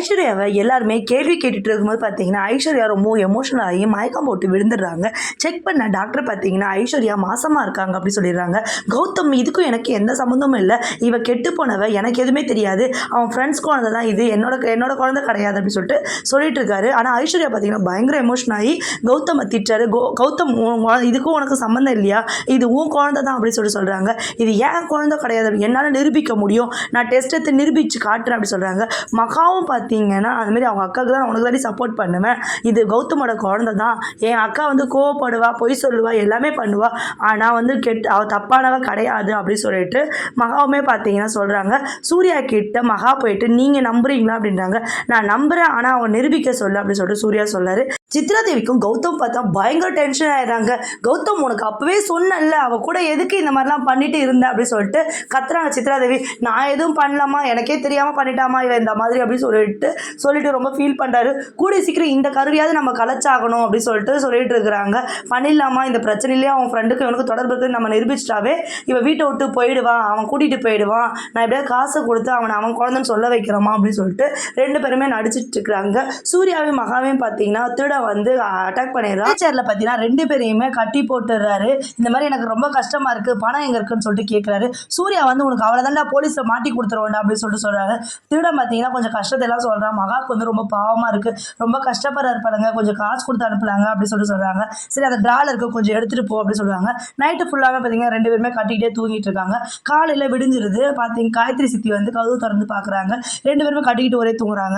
ஐஸ்வர்யாவை எல்லாருமே கேள்வி கேட்டுட்டு இருக்கும்போது பார்த்தீங்கன்னா ஐஸ்வர்யா ரொம்ப எமோஷனல் ஆகி மயக்கம் போட்டு விழுந்துடுறாங்க. செக் பண்ண டாக்டர் பார்த்தீங்கன்னா ஐஸ்வர்யா மாசமாக இருக்காங்க அப்படி சொல்லிடுறாங்க. கௌதம் இதுக்கும் எனக்கு எந்த சம்மந்தமும் இல்லை, இவ கெட்டு போனவ, எனக்கு எதுவுமே தெரியாது, அவன் ஃப்ரெண்ட்ஸ் குழந்தை தான், இது என்னோட குழந்தை கிடையாது அப்படின்னு சொல்லிட்டு இருக்காரு. ஆனால் ஐஸ்வர்யா பார்த்தீங்கன்னா பயங்கர எமோஷன் ஆகி கௌதமை திட்டாரு. கௌதம் இதுக்கும் உனக்கு சம்மந்தம் இல்லையா, இது உன் குழந்தை தான் அப்படின்னு சொல்கிறாங்க. இது ஏன் குழந்தை கிடையாது, என்னால் நிரூபிக்க முடியும், நான் டெஸ்ட் எடுத்து நிரூபித்து காட்டுறேன் அப்படி சொல்கிறாங்க. மகாவும் பார்த்தீங்கன்னா அதுமாரி அவங்க அக்காவுக்கு தான் உனக்கு தாண்டி சப்போர்ட் பண்ணுவேன், இது கௌதமோட குழந்தை தான், என் அக்கா வந்து கோவப்படுவா, பொய் சொல்லுவா, எல்லாமே பண்ணுவா, ஆனால் வந்து அவள் தப்பானவ கிடையாது அப்படின்னு சொல்லிட்டு மகாவுமே பார்த்தீங்கன்னா சொல்கிறாங்க. சூர்யா கிட்ட மகா போயிட்டு நீங்கள் நம்புறீங்களா அப்படின்றாங்க. நான் நம்புகிறேன், ஆனால் அவன் நிரூபிக்க சொல்லு அப்படின்னு சொல்லிட்டு சூர்யா சொல்லாரு. சித்ரா தேவிக்கும் கௌதம் பார்த்தா பயங்கர டென்ஷன் ஆயிடுறாங்க. கௌதம் உனக்கு அப்பவே சொன்னல, அவ கூட எதுக்கு இந்த மாதிரிலாம் பண்ணிட்டு இருந்த அப்படின்னு சொல்லிட்டு கத்துறாங்க சித்ரா தேவி. நான் எதுவும் பண்ணலாமா, எனக்கே தெரியாமல் பண்ணிட்டாமா இவன் இந்த மாதிரி அப்படின்னு சொல்லிட்டு ரொம்ப ஃபீல் பண்ணுறாரு. கூடிய சீக்கிரம் இந்த கருவியாவது நம்ம கலைச்சாகணும் அப்படின்னு சொல்லிட்டு இருக்கிறாங்க. பண்ணிடலாமா, இந்த பிரச்சனையிலேயே அவன் ஃப்ரெண்டுக்கு இவனுக்கு தொடர்பு இருக்குன்னு நம்ம நிரூபிச்சிட்டாவே இவன் வீட்டை விட்டு போயிடுவான், அவன் கூட்டிகிட்டு போயிடுவான், நான் எப்படியாவது காசை கொடுத்து அவன் குழந்தைன்னு சொல்ல வைக்கிறோமா அப்படின்னு சொல்லிட்டு ரெண்டு பேருமே நடிச்சிட்டு இருக்கிறாங்க. சூர்யாவையும் மகாவையும் பார்த்தீங்கன்னா திருட வந்து அட்டாக் பண்ணிடுறான். சேர்ல பார்த்தீங்கன்னா ரெண்டு பேரையுமே கட்டி போட்டுடுறாரு. இந்த மாதிரி எனக்கு ரொம்ப கஷ்டமா இருக்கு, பணம் எங்க இருக்குன்னு சொல்லிட்டு கேட்குறாரு. சூர்யா வந்து உனக்கு அவ்வளோதான்டா, போலீஸ்ல மாட்டி கொடுத்துருவோண்டா அப்படின்னு சொல்றாரு. திருடன் பார்த்தீங்கன்னா கொஞ்சம் கஷ்டத்தை எல்லாம் சொல்றான். மகாக்கு வந்து ரொம்ப பாவமா இருக்கு, ரொம்ப கஷ்டப்படுறாரு பாருங்க, கொஞ்சம் காசு கொடுத்து அனுப்பலாங்க அப்படின்னு சொல்றாங்க. சரி அந்த டிரால இருக்க கொஞ்சம் எடுத்துட்டு போ அப்படின்னு சொல்றாங்க. நைட்டு ஃபுல்லாக பார்த்தீங்கன்னா ரெண்டு பேருமே கட்டிக்கிட்டே தூங்கிட்டு இருக்காங்க. காலையில விடிஞ்சிருது. பார்த்தீங்க காயத்ரி சித்தி வந்து கதவு திறந்து பார்க்குறாங்க. ரெண்டு பேருமே கட்டிக்கிட்டு ஒரே தூங்குறாங்க.